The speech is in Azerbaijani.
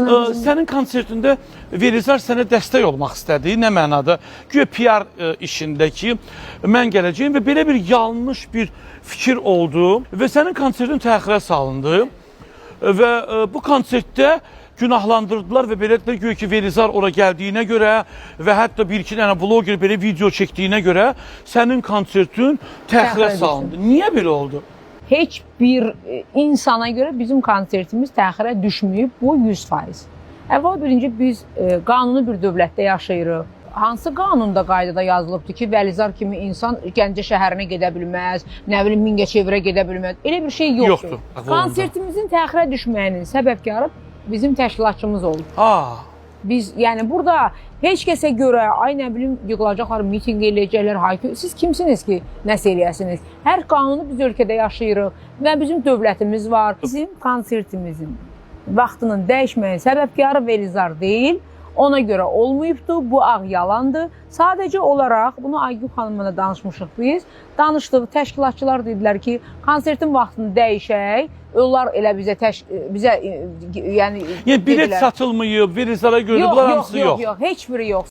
Sənin konsertində Velizar sənə dəstək olmaq istədi. Nə mənada? Güya PR işindəki mən gələcəyim və belə bir yanlış bir fikir oldu və sənin konsertin təxirə salındı və bu konsertdə günahlandırdılar və belə dedilər güya ki, Velizar ora gəldiyinə görə və hətta bir-iki dənə bloger belə video çəkdiyinə görə sənin konsertin təxirə salındı. Niyə belə oldu? Heç bir insana görə bizim konsertimiz təxirə düşməyib, bu 100%. Əvvəl birinci biz qanuni bir dövlətdə yaşayırıq. Hansı qanunda, qaydada yazılıbdır ki, Velizar kimi insan Gəncə şəhərinə gedə bilməz, nə bilim Mingəçevirə gedə bilməz. Elə bir şey yoxdur. Konsertimizin təxirə düşməyinin səbəbkarı bizim təşkilatçımız oldu. Biz, yəni burada heç kəsə görə, ay nə bilim, yığılacaqlar, miting eləyəcəklər, haykü. Siz kimsiniz ki, nəsə eləyəsiniz? Hər qanunu biz ölkədə yaşayırıq və bizim dövlətimiz var. Bizim konsertimizin vaxtının dəyişməyin səbəbkarı Velizar deyil. Ona görə olmayıbdır, bu ağ yalandır. Sadəcə olaraq, bunu Aygün xanımla da danışmışıq biz. Danışdıq, təşkilatçılar dedilər ki, konsertin vaxtını dəyişək. Onlar elə bizə yəni bilet satılmayıb, Velizara görə bunlar hamısı yox. Yox, heç biri yox.